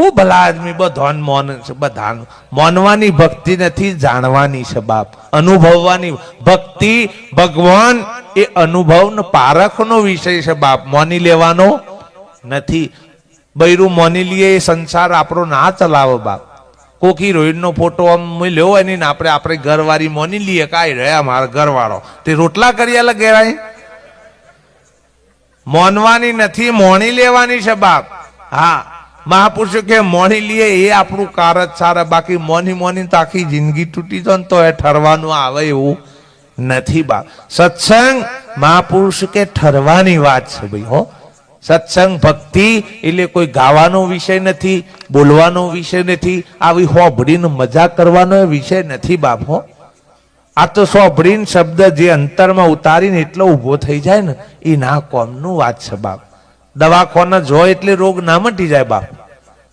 હું ભલા આદમી બધો મોન છે, બધા મોનવાની ભક્તિ નથી, જાણવાની છે બાપ, અનુભવવાની ભક્તિ. ભગવાન એ અનુભવ ને પારખનો વિષય છે બાપ, મોની લેવાનો નથી. બૈરું મોની લઈએ એ સંસાર આપણો ના ચલાવો બાપ. કોક હિરોઈન નો ફોટો આમ મળ્યો હોય ને આપણે ઘરવાળી મોની લઈએ, કાંઈ રહ્યા મારા ઘરવાળો તે રોટલા કર્યા લગેરાય. મોનવાની નથી, મોણી લેવાની છે બાપ. હા, મહાપુરુષો કે મોણી લઈએ એ આપણું કાર જ સારા, બાકી મોની મોની તો આખી જિંદગી તૂટી જાય ને તો એ ઠરવાનું આવે એવું નથી બાપ. સત્સંગ મહાપુરુષ કે ઠરવાની વાત છે ભાઈ હો. સત્સંગ ભક્તિ એટલે કોઈ ગાવાનો વિષય નથી, બોલવાનો વિષય નથી, આવી હોભળીને મજા કરવાનો વિષય નથી બાપ હો. આ તો સોભળીને શબ્દ જે અંતરમાં ઉતારીને એટલો ઉભો થઈ જાય ને એ ના કોમનું વાત છે બાપ. દવાખાના જો એટલે રોગ ના મટી જાય બાપ.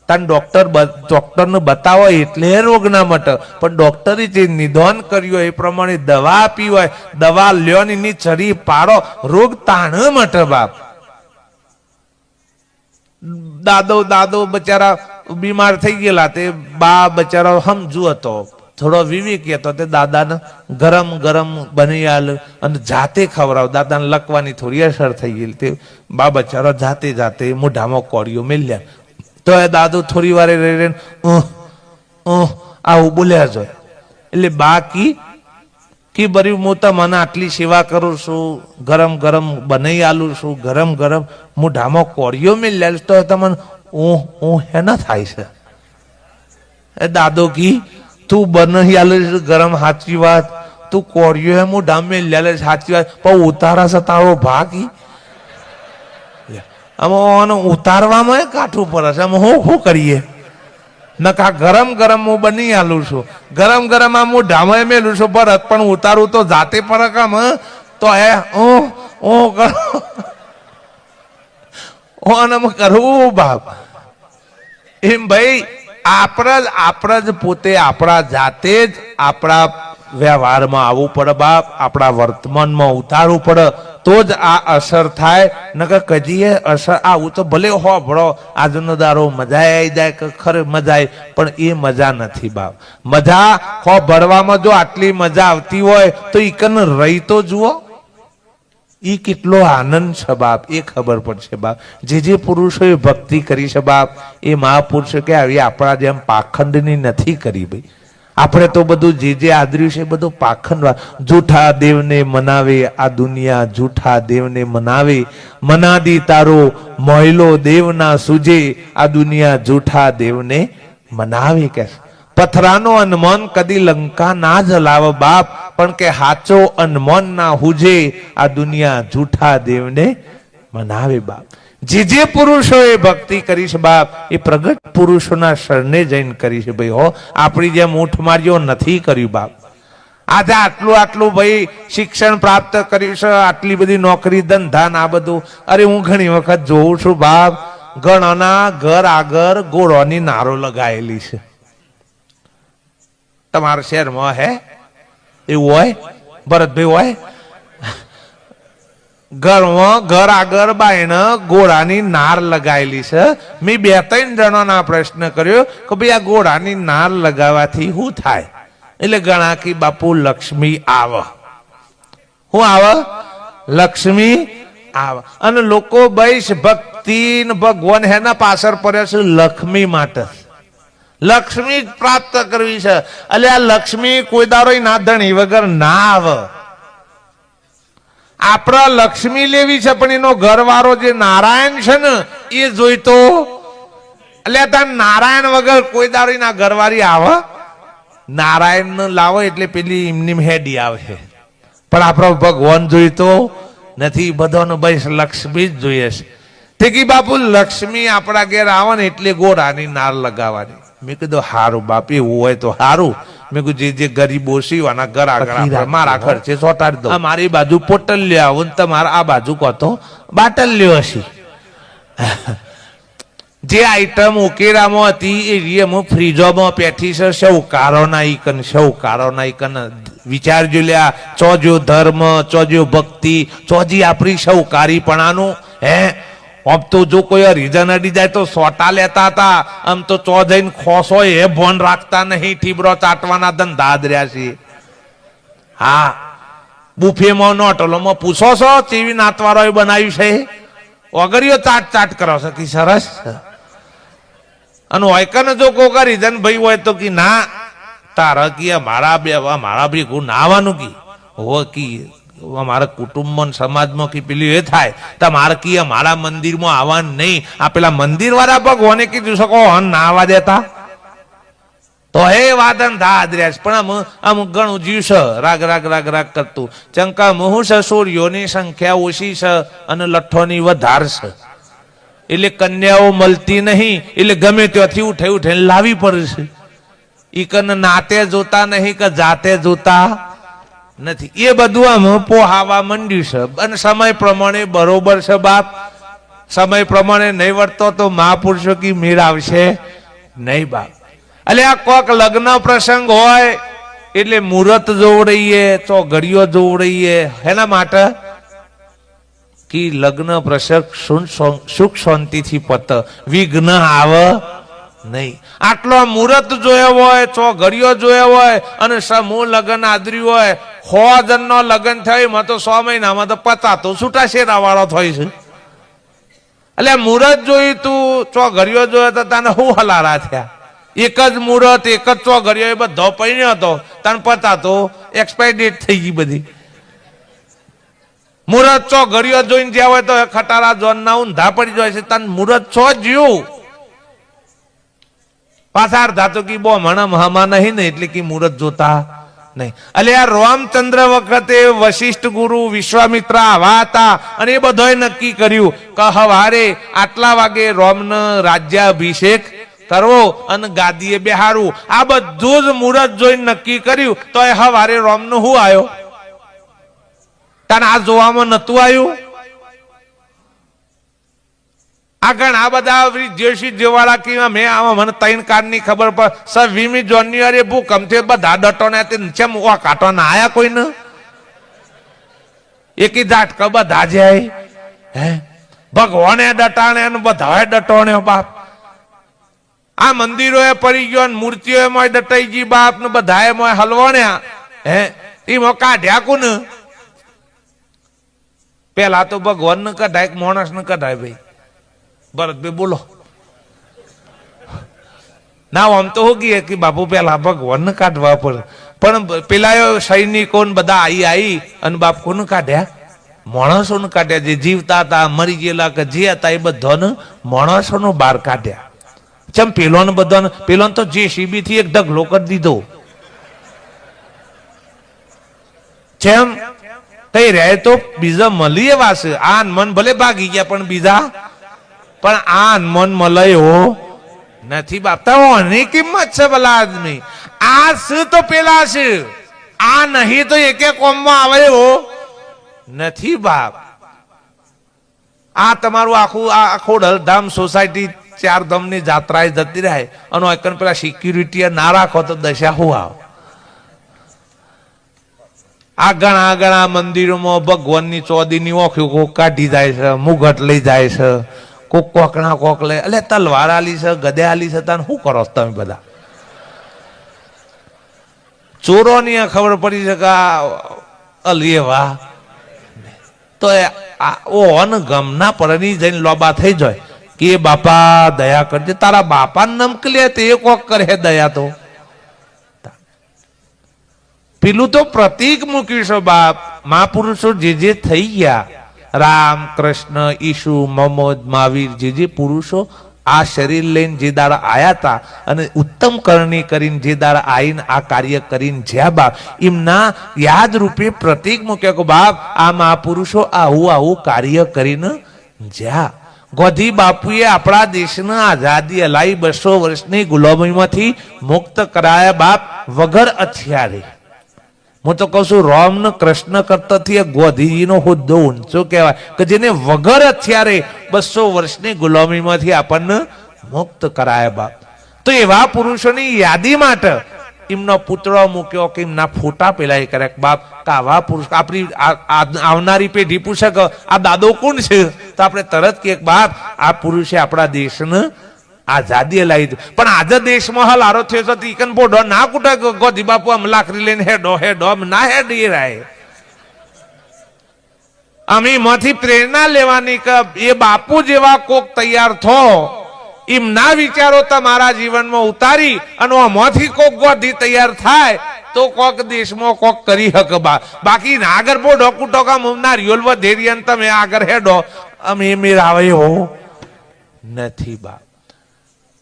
તને ડોક્ટરને બતાવો એટલે રોગ ના મટે, પણ ડોક્ટરે જે નિદાન કર્યું એ પ્રમાણે દવા આપી હોય, દવા લ્યો ને એની છરી પાડો, રોગ તાણ મટે બાપ. દાદો બચારા બીમાર થઈ ગયેલા, તે બા બચારા સમજુ હતો, થોડો વિવેકી હતો, તે દાદાને ગરમ ગરમ બની આલ અને જાતે ખવડાવ. દાદાને લખવાની થોડી અસર થઈ ગઈ, તે બા બચારો જાતે મોઢામાં કોળીઓ મેલ્યા. તો એ દાદુ થોડી વાર રહીને આવું બોલ્યા જ. એટલે બાકી કે બરી હું તો મને આટલી સેવા કરું છું, ગરમ ગરમ બનાવી આલું છું, ગરમ ગરમ મોઢામાં કોળીઓ મેલ્યા, તો તમને હે ના થાય છે. એ દાદો કી તું બનાવી આલે ગરમ, સાચી વાત, તું કોળીઓ હે મોઢામાં મેલ્યા સાચી વાત, પણ ઉતારા છે તારો ભાગી આમાં ઉતારવામાં કાઠું પડે છે. આમાં શું કરીએ? નકા ગરમ ગરમ હું બની આલું છું, ગરમ ગરમ આમ હું ઢામે મેલું છું, ભરત પણ ઉતારું તો જાતે પર કામ તો હે કરવું બાપ. એમ ભાઈ આપણે જ પોતે આપણા જાતે જ આપણા વ્યવહારમાં આવવું પડે બાપ, આપણા વર્તમાનમાં ઉતારવું પડે, તો જ આ અસર થાય. નકર કજીએ અસર આવું તો ભલે હોભળો આજનો દારો મજા આવી જાય કે ખરે મજા આવી, પણ એ મજા નથી બાપ. મજા હોભળવામાં જો આટલી મજા આવતી હોય તો ઈકન રહી તો જુઓ, એ કેટલો આનંદ છે બાપ, એ ખબર પડશે બાપ. જે પુરુષોએ ભક્તિ કરી છે બાપ, એ મહાપુરુષો કે આવી આપણા જેમ પાખંડની નથી કરી ભાઈ. આપણે તો બધું જે આદર્યું છે બધું પાખંડ. જૂઠા દેવને મનાવે આ દુનિયા, જૂઠા દેવને મનાવે, મનાદી તારો મોયલો દેવના સુજે, આ દુનિયા જૂઠા દેવને મનાવે. કે પથરાનો અનમન કદી લંકા ના જલાવ બાપ, પણ કે હાચો અનમન ના હુજે, આ દુનિયા જૂઠા દેવને મનાવે બાપ. જે પુરુષોએ ભક્તિ કરી છે બાપ, એ પ્રગટ પુરુષોના શરણે જઈને કરી છે ભાઈ હો. આપણી જેમ ઊંઠ માર્યો નથી કર્યું બાપ. આજે આટલું ભાઈ શિક્ષણ પ્રાપ્ત કર્યું છે, આટલી બધી નોકરી ધંધા આ બધું. અરે હું ઘણી વખત જોઉં છું બાપ, ઘણાના ઘર આગળ ગોળોની નારો લગાયેલી છે. તમારા શહેરમાં હે એવું હોય ભરતભાઈ? હોય ઘર આગળ બાયણે ઘોડાની નાર લગાવેલી છે. મેં 2-3 જણાના પ્રશ્ન કર્યો કે ભાઈ આ ઘોડાની નાર લગાવવાથી શું થાય? એટલે ગણા કે બાપુ લક્ષ્મી આવે. શું આવે? લક્ષ્મી આવે. અને લોકો બૈસ ભક્તિ ભગવાન હેના પાછળ પડ્યા છે? લક્ષ્મી માટે. લક્ષ્મી પ્રાપ્ત કરવી છે. એટલે આ લક્ષ્મી કોઈ દાડો ના ધણી વગર ના આવે. આપણા લક્ષ્મી લેવી છે, પણ એનો ઘરવાળો જે નારાયણ છે ને એ જોઈતો. એટલે ત્યાં નારાયણ વગર કોઈ દાડી ના ઘરવાળી આવે? નારાયણ ને લાવો એટલે પેલી એમની હેડી આવે, પણ આપણો ભગવાન જોઈતો નથી. બધાનો બસ લક્ષ્મી જ જોઈએ છે. તે કી બાપુ લક્ષ્મી આપણા ઘેર આવે ને એટલે ગોળાની નાર લગાવવાની. મેં કીધું હારું બાપ, એવું હોય તો હારું. મેં કીધું જે ગરીબો સીવાના ઘર આગળ મારા ખર્ચે ચોટાડી દો. મારી બાજુ પોટલ્યો આવું, તમારા આ બાજુ કહો તો બાટલ્યો હશે. જે આઈટમ ઉકેરામાં હતી એ રીએમાં ફ્રીજોમાં પેઠી છે. શૌકારો નાઈકન વિચારજો લ્યા. ચોજો ધર્મ, ચોજો ભક્તિ, ચોજી આપણી શૌકારીપણાનું હે अब तो जो कोई રીઝન અડી જાય તો સોટા લેતા હતા, આમ તો ચો જઈને ખોસો એ ભોન રાખતા નહીં, ઠીબરો ચાટવાના ધંધા જ રહ્યા છે. હા, બુફેમાં નોટલોમાં પૂછો છો ચીવી નાતવારોએ બનાવ્યું છે, ઓગરીઓ ચાટ ચાટ કરો છો કે સરસ. અને ઓયકને જો કોઈ રીઝન ભાઈ હોય તો કે ના તારા કી મારા ભેગું ના આવવાનું કી હો કી અમારા કુટુંબમાં સમાજમાં કે પેલું એ થાય તમારે કી મારા મંદિરમાં આવવાનું નહીં. આ પેલા મંદિર વાળા ભગવાને કીધું શકો ના આવવા દેતા તો હે વાદન ધા દ્રેસ. પણ અમુક ઘણું જીવ છે રાગ રાગ રાગ રાગ કરતું. ચંકા મુહુ છે, સૂર્યોની સંખ્યા ઓછી છે અને લઠ્ઠોની વધાર છે, એટલે કન્યાઓ મળતી નહીં, એટલે ગમે ત્યાંથી ઉઠે ઉઠે લાવી પડશે. ઈ કન નાતે જોતા નહીં કે જાતે જોતા નથી. એ બધું આમ પોહાવા માંડ્યું છે. અને સમય પ્રમાણે બરોબર છે બાપ, સમય પ્રમાણે નહીં વર્તો તો મહાપુરુષો કી મેળ આવશે નહીં બાપ. એટલે આ કોક લગ્ન પ્રસંગ હોય એટલે મુહૂર્ત જોવડાઈએ, ચોઘડીઓ જોવડાઈએ. એના માટે કે લગ્ન પ્રસંગ સુખ શાંતિથી પત, વિઘ્ન આવે નહીં. આટલો મુહૂર્ત જોયો હોય, ચોઘડીઓ જોયો હોય અને સમૂહ લગ્ન આદર્યું હોય, 100 જણનો લગ્ન થયું માં તો 100 મહિનામાં તો 50 તો છૂટા શેરા વાળો થાય છે. એટલે મુહૂર્ત જોયું તું, ચોઘડીઓ જોયો તો તને શું હલારા થયા? એક જ મુહૂર્ત, એક જ ચોઘડીઓ, એ બધો પૈણ્યો હતો, તને 50 તો એક્સપાયર ડેટ થઈ ગઈ બધી. મુહૂર્ત ચોઘડીઓ જોઈને જ્યાં હોય તો ખટારા જોન ના ઊંધા પડી જાય છે. તને મુહૂર્ત છો જ્યું પાછા અર્ધા તો કી બો મણા મહામા નહીં ને એટલે કે મુહૂર્ત જોતા નહીં. એટલે આ રામચંદ્ર વખતે વશિષ્ઠ ગુરુ વિશ્વામિત્ર આવા હતા અને એ બધોય નક્કી કર્યું કે હવારે આટલા વાગે રામનો રાજ્યાભિષેક કરવો અને ગાદીએ બેહારવું. આ બધું જ મુહૂર્ત જોઈને નક્કી કર્યું તો એ હવારે રામનો શું આવ્યો? તને આ જોવામાં નતું આવ્યું? આગળ આ બધા જેસી જેવાળા કે મેં આમાં મને 3 કાર્ડની ખબર પડે. 20મી જાન્યુઆરી ભૂકંપ થયો, બધા ડટોને ચેમ કાંટો ના આયા કોઈને? એકી ઝાટકા બધા જાય હે ભગવાને ડટાણે અને બધા ડટોણે બાપ. આ મંદિરો એ પડી ગયો, મૂર્તિઓ એમાં ડટાઈ ગઈ બાપ ને બધા એમાં હલવાણ્યા હે એમાં કાઢ્યા કોને? પેલા તો ભગવાન ને કઢાય, માણસ ને કઢાય ભાઈ. ભરતભાઈ બોલો ના. આમ તો હોગી કે બાપુ પેલા ભગવાન ને કાઢવા પડે, પણ પેલા સૈનિકો બધા આવી અને બાપ કોને કાઢ્યા? માણસો ને કાઢ્યા. જે જીવતા હતા, મરી ગયેલા કે જે હતા એ બધાને માણસો નો બહાર કાઢ્યા. ચમ પેલો ને બધા, પેલો તો JCB થી એક ઢગલો કરી દીધો. જેમ કઈ રહે તો બીજા મળી એવા છે. આ મન ભલે ભાગી ગયા પણ બીજા પણ આ મન મળ્યો નથી બાપ. તોની કિંમત છે ભલા આદમી. આ શું તો પેલા છે, આ નહીં તો એકે કોમમાં આવ્યો નથી બાપ. આ તમારું આખું આ ખોડલધામ સોસાયટી 4 ધામની જાત્રાએ જતી રહે અને એકન પેલા સિક્યુરિટી ના રાખો તો દશા હું આવ. આ ઘણા ઘણા મંદિરોમાં ભગવાનની ચોદીની ઓખીઓ કાઢી જાય છે, મુગટ લઈ જાય છે, કોક કોકના કોક લે. એટલે તલવાર આલી છે, ગદે આલી છે, તને શું કરો તમે બધા? ચોરોની ખબર પડી છે કે અલીવા તો ઓન ગમના પરની જઈને લોબા થઈ જાય કે બાપા દયા કરજે. તારા બાપા નમકલે તે કોક કરે દયા તો. પેલું તો પ્રતીક મૂક્યું છે બાપ. મહાપુરુષો જે થઈ ગયા, રામ, કૃષ્ણ, ઈસુ, મોહમ્મદ, મહાવીર, જે પુરુષો આ શરીર લઈને જે દાડા આયા હતા અને ઉત્તમ કરણી કરીને જે દાડા આવીને આ કાર્ય કરીને જ્યાં બાપ એમના યાદ રૂપે પ્રતીક મૂક્યા કે બાપ આ મહાપુરુષો આવું આવું કાર્ય કરીને જ્યાં. ગોધી બાપુએ આપણા દેશને આઝાદી અલાઈ 200 વર્ષની ગુલામીમાંથી મુક્ત કરાયા બાપ વગર હથિયારે. હું તો કઉ છું રામ ને કૃષ્ણ કરતાથી ગોધીજીનો હોદ્દો ઊંચો કહેવાય કે જેને વગર હથિયારે 200 વર્ષની ગુલામીમાંથી આપણને મુક્ત કરાયા બાપ. તો એવા પુરુષોની યાદી માટે એમનો પુતળો મૂક્યો કે એમના ફોટા પેલા એ કરે બાપ કાવા પુરુષ આપણી આવનારી પેઢી પૂછે કે આ દાદો કોણ છે તો આપણે તરત કે બાપ આ પુરુષે આપણા દેશને આઝાદી લાવી દીધી. પણ આજે દેશમાં હાલ હારો થયો છે ઈકન બોડો ના કુટે ગોધી બાપુ આમ લાકડી લઈને હેડો ના હેડ એ રાય. અમે એમાંથી પ્રેરણા લેવાની કે એ બાપુ જેવા કોક તૈયાર થો એમ ના વિચારો તમારા જીવનમાં ઉતારી અને આમાંથી કોક ગોધી તૈયાર થાય તો કોક દેશમાં કોક કરી શકે બાકી ના આગળ બોડો કુટો કામ નારિયોલ વધેરી અને તમે આગળ હેડો અમે મેળાવે હો નથી બાપ.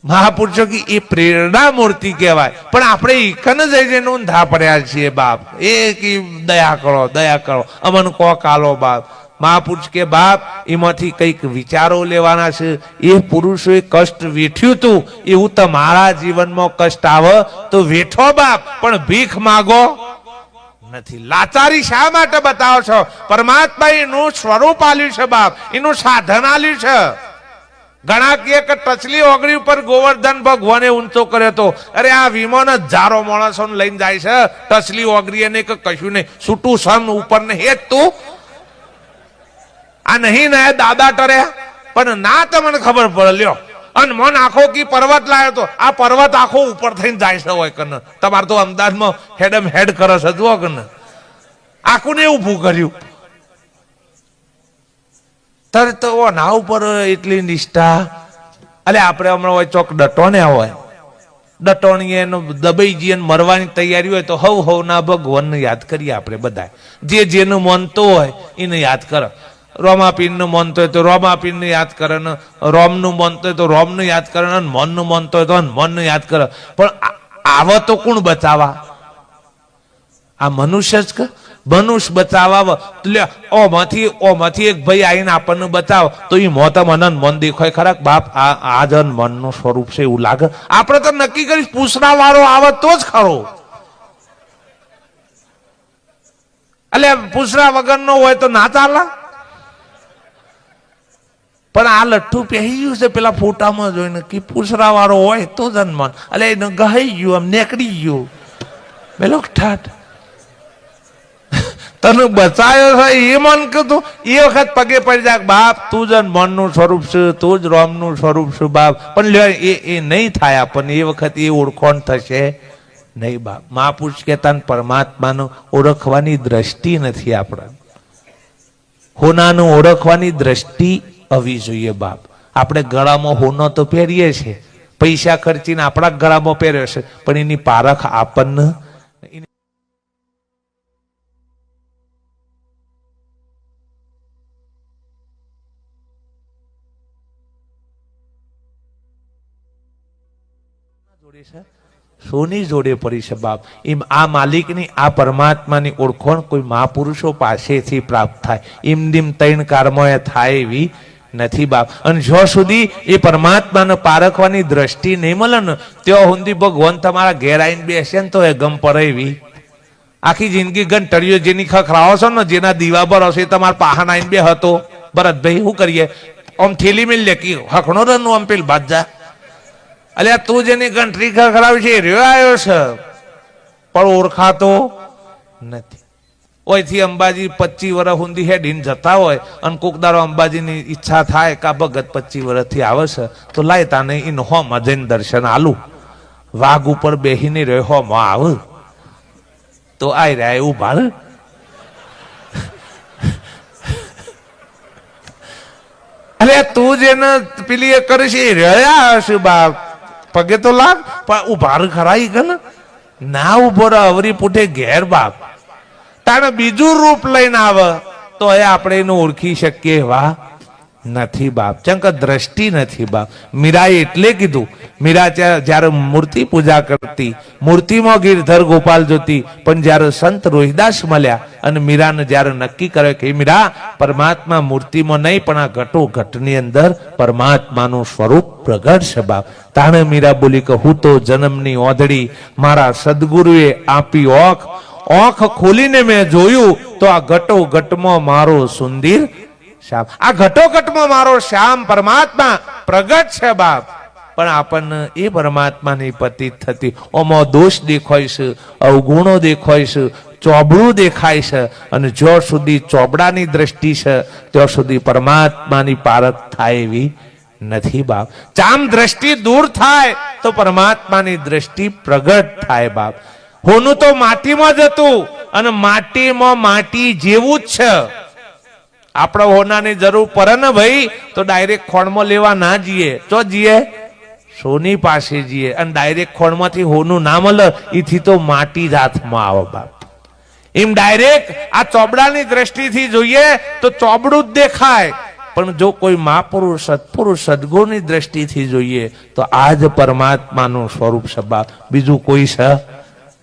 મહાપુરુષો કે એ પ્રેરણા મૂર્તિ કહેવાય. પણ આપણે ઈકન જઈને નોંધા પડ્યા છીએ બાપ એ કે દયા કરો અમન કોક આલો બાપ. મહાપુરુષ કે બાપ એમાંથી કઈક વિચારો લેવાના છે. એ પુરુષોએ કષ્ટ વેઠ્યું હતું એવું તમારા જીવનમાં કષ્ટ આવે તો વેઠો બાપ પણ ભીખ માગો નથી. લાચારી શા માટે બતાવો છો? પરમાત્મા એનું સ્વરૂપ આલ્યું છે બાપ, એનું સાધન આલ્યું છે. ઘણા કે ટચલી ઓગળી ઉપર ગોવર્ધન ભગવાને ઊંચો કર્યો તો અરે આ વિમાન હજારો માણસો લઈને જાય છે ટચલી ઓગળી એને કશું નહીં છૂટું સમ ઉપર ને હેત તું આ નહીં ને દાદા ટર્યા પણ ના તમને ખબર પડે લ્યો. અને મન આખો કી પર્વત લાયો તો આ પર્વત આખો ઉપર થઈને જાય છે હોય કને તમારે તો અમદાવાદમાં હેડમ હેડ કરે છે જુઓ કને આખું ને ઊભું કર્યું તરત ના ઉપર એટલી નિષ્ઠા. અલે આપણે હમણાં હોય ચોક ડટોણ્યા હોય ડટોણીએ દબાઈ જઈએ મરવાની તૈયારી હોય તો હવ ના ભગવાનને યાદ કરીએ આપણે બધા જેનું માનતો હોય એને યાદ કરે. રોમાપીરનું માનતો હોય તો રોમાપીરને યાદ કરે ને રોમનું માનતો હોય તો રોમને યાદ કરે ને મનનું માનતો હોય તો મનને યાદ કરે. પણ આવા તો કોણ બચાવા? આ મનુષ્ય જ કે મનુષ્ય બચાવવા ઓમાંથી એક ભાઈ આવીને આપણને બચાવ તો એ મોત મન મન દેખાય ખરા બાપ આ જન મનનું સ્વરૂપ છે એવું લાગે. આપણે તો નક્કી કરી પૂછના વાળો આવે તો જ ખરો. એટલે પૂછના વગરનો હોય તો ના ચાલે. પણ આ લઠ્ઠું પહેરી ગયું છે પેલા ફોટામાં જોઈને કે પૂછરા વાળો હોય તો જ મન એટલે એને ગહાઈ ગયું આમ નીકળી ગયું પેલો ઠાઠ તને બચાયો છે એ મન કીધું એ વખત પગે પડી જાય બાપ તું જ મનનું સ્વરૂપ છે તું જ રોમનું સ્વરૂપ છે બાપ. પણ લ્યો એ નહીં થાય આપણને એ વખત એ ઓળખોણ થશે નહીં બાપ. મહાપુરુષ કહેતા પરમાત્માનું ઓળખવાની દ્રષ્ટિ નથી આપણે. હોનાનું ઓળખવાની દ્રષ્ટિ આવી જોઈએ બાપ. આપણે ગળામાં હોનો તો પહેરીએ છીએ પૈસા ખર્ચીને આપણા ગળામાં પહેર્યો છે પણ એની પારખ આપણને સોની જોડે પડી છે બાપ. એમ આ માલિકની આ પરમાત્માની ઓળખોણ કોઈ મહાપુરુષો પાસેથી પ્રાપ્ત થાય એમ તૈણ કારમોએ થાય એવી નથી બાપ. અને જો સુધી એ પરમાત્માને પારખવાની દ્રષ્ટિ નહીં મળે ને ત્યાં સુધી ભગવાન તમારા ઘેર આવીને બેસે ને તો એ ગમ પડે એવી આખી જિંદગી ઘંટડીઓ જેની ખખરાવો છો ને જેના દીવા પર હશે તમારા પાહન આવીને બે હતો ભરતભાઈ શું કરીએ આમ થેલી મેલ લે કે હખણો રનું આમ પેલ બાજા અલ્યા તું જેની ઘંટડી ખખડાવી છે રહ્યો આવ્યો છે પણ ઓળખાતો નથી. ઓયથી અંબાજી 25 વર્ષ સુધી હેડીને જતા હોય અને કોક દાડો અંબાજીની ઈચ્છા થાય કે ભગત 25 વર્ષથી આવે છે તો લાય તાને ઇન હોમાં જઈને દર્શન આલું. વાઘ ઉપર બેહીને રહ્યો હોમાં આવે તો આઈ રહ્યા એવું ભાળ. અરે તું જેને પેલી એ કરે છે એ રહ્યા હશે બાપ પગે તો લાગ પણ ઉભાર ખરાઈ કે ના ઉભો રહે અવરી પૂઠે ઘેર બાપ. તારે બીજું રૂપ લઈને આવે તો એ આપણે એને ઓળખી શકીએ એવા નથી બાપ. ચમ કે દ્રષ્ટિ નથી બાપ. મીરાએ એટલે કીધું મીરા જયારે મૂર્તિ પૂજા કરતી મૂર્તિમાં ગિરધર ગોપાલ જોતી પણ જયારે સંત રોહિદાસ મળ્યા અને મીરાને જયારે નક્કી કરે કે મીરા પરમાત્મા મૂર્તિમાં નહીં પણ આ ઘટો ઘટની અંદર પરમાત્માનું સ્વરૂપ પ્રગટ છે બાપ. તાણે મીરા બોલી કે હું તો જન્મની ઓધડી મારા સદગુરુએ આપી ઓખ ખોલીને મેં જોયું તો આ ઘટો ઘટમાં મારો સુંદર શ્યામ આ ઘટો ઘટમાં મારો શ્યામ પરમાત્મા પ્રગટ છે બાપ. પણ આપણને એ પરમાત્માની પતિત થતી ઓમાં દોષ દેખાય છે, અવગુણો દેખાય છે, ચોબડું દેખાય છે, અને જ્યાં સુધી ચોબડાની દ્રષ્ટિ છે ત્યાં સુધી પરમાત્માની પારખ થાય એવી નથી બાપ. ચામ દ્રષ્ટિ દૂર થાય તો પરમાત્માની દ્રષ્ટિ પ્રગટ થાય બાપ. હોનું તો માટીમાં જ હતું અને માટીમાં માટી જેવું જ છે. આપણે હોનાની જરૂર પડે ને ભાઈ તો ડાયરેક્ટ ખોણમાં લેવા ના જઈએ. તો જઈએ સોની પાસે જઈએ અને ડાયરેક્ટ ખોણમાંથી હોનું ના મળે એથી તો માટી જ હાથમાં આવે બાપ. એમ ડાયરેક્ટ આ ચોબડાની દ્રષ્ટિથી જોઈએ તો ચોબડું જ દેખાય, પણ જો કોઈ મહાપુરુષ સત્પુરુષ સદગુણની દ્રષ્ટિથી જોઈએ તો આજ પરમાત્માનું સ્વરૂપ છે બાપ, બીજું કોઈ છે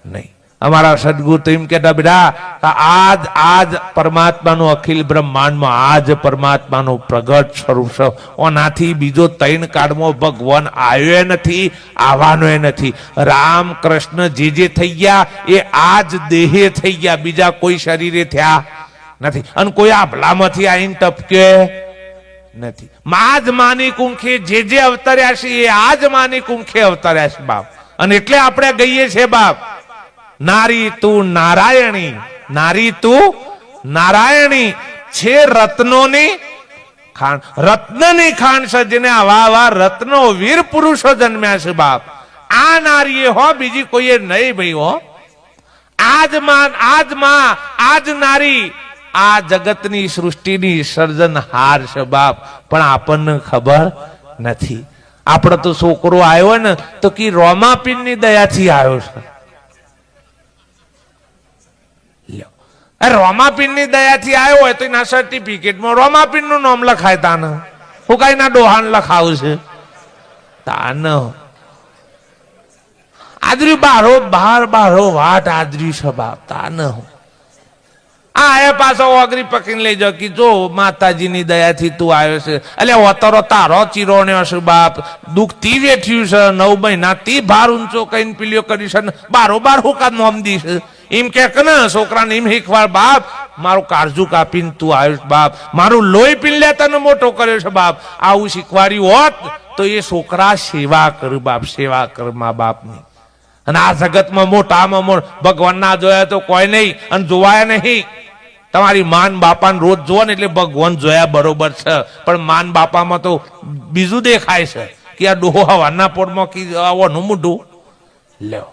નહીં. અમારા સદગુરુ તો એમ કહેતા બેટા આજ પરમાત્માનું અખિલ બ્રહ્માંડમાં આજ પરમાત્માનું પ્રગટ સ્વરૂપ છે. ઓનાથી બીજો તૈન કાળમાં ભગવાન આવ્યો નથી, આવવાનો નથી. રામ કૃષ્ણ જે થઈ ગયા એ આજ દેહે થઈ ગયા, બીજા કોઈ શરીરે થયા નથી. અને કોઈ આભલામાંથી આઈને ટપકે નથી. આજ માની કુંખે જે અવતર્યા છે એ આજ માની કુંખે અવતર્યા છે બાપ. અને એટલે આપણે ગઈએ છે બાપ, નારી તું નારાયણી, નારી તું નારાયણી છે રત્નોની ખાણ. રત્નની ખાણ છે, જેને આવા રત્નો વીર પુરુષો જન્મ્યા છે બાપ. આ નારીએ હો, બીજી કોઈએ નહીં ભાઈ હો. આજ નારી આ જગતની સૃષ્ટિની સર્જનહાર છે બાપ, પણ આપણને ખબર નથી. આપણે તો છોકરો આવ્યો ને તો કે રોમાપીનની દયાથી આવ્યો છે. રોમાપીનની દયાથી આવ્યો હોય તો એના સર્ટિફિકેટમાં રોમાપીનનું નામ લખાય. તાને હું કઈ ના ડોહાન લખાવું છે તાન. આદરી બારો વાટ આદરી છે બાપ. તાન એ પાછો ઓગરી પકડીને લઈ જાવ કે જો માતાજીની દયાથી તું આવ્યો છે. એટલે ઓતરો તારો ચીરોણ્યો છે બાપ, દુઃખ તી વેઠ્યું છે, 9 મહિના તી ભાર ઊંચો કઈને પીલ્યો કરી છે, બારોબાર હું કા નોમ દી છે. એમ કે ને છોકરાને એમ શીખવાડ બાપ, મારું કાળજુ કાપીને તું આવ્યો બાપ, મારું લોહી પીને તને મોટો કર્યો છે બાપ. આવું શીખવાડ્યું હોત તો એ છોકરા સેવા કર બાપ, સેવા કર મા બાપની. અને આ જગતમાં મોટામાં મોટ ભગવાન ના જોયા તો કોઈ નહીં, અને જોવાયા નહીં. તમારી માન બાપાને રોજ જોવો ને એટલે ભગવાન જોયા બરોબર છે, પણ માન બાપામાં તો બીજું દેખાય છે કે આ ડોહો હવાના પોળમાં આવવાનું મોઢું લ્યો.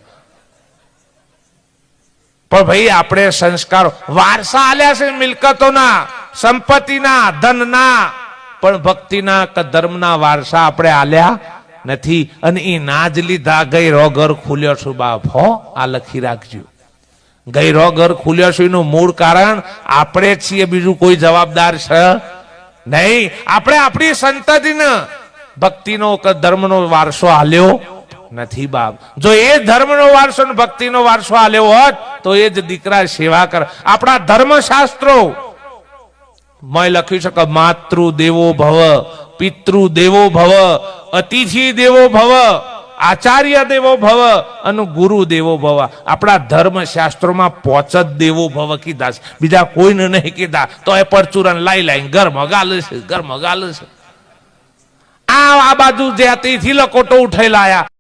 પણ ભાઈ આપણે સંસ્કાર વારસા આલ્યા છે, મિલકતોના, સંપત્તિના, ધનના, પણ ભક્તિના કે ધર્મના વારસા આપણે આલ્યા નથી. અને એ ના જ લીધા ગઈ ઘર ખુલ્યો છું બાપ. હો આ લખી રાખજો, ગઈ ઘર ખુલ્યો છું એનું મૂળ કારણ આપણે છીએ, બીજું કોઈ જવાબદાર છે નહીં. આપણે આપણી સંતતિને ભક્તિનો કે ધર્મનો વારસો આલ્યો નથી બાપ. જો એ ધર્મનો વારસો ને ભક્તિનો વારસો આલ્યો હોત તો એ જ દીકરા સેવા કર. આપણા ધર્મશાસ્ત્રો મેં લખ્યું છે કે માતૃ દેવો ભવ, પિતૃ દેવો ભવ, અતિથિ દેવો ભવ, આચાર્ય દેવો ભવ અને ગુરુ દેવો ભવ. આપણા ધર્મશાસ્ત્રોમાં 5 જ દેવો ભવ કીધા છે, બીજા કોઈને નહીં કીધા. તો એ પરચુરન લાઈ ઘરમાં ગાલે છે, ઘરમાં ગાલે છે. આ બાજુ જે અતિથિ લકોટો ઉઠાઈ લાયા.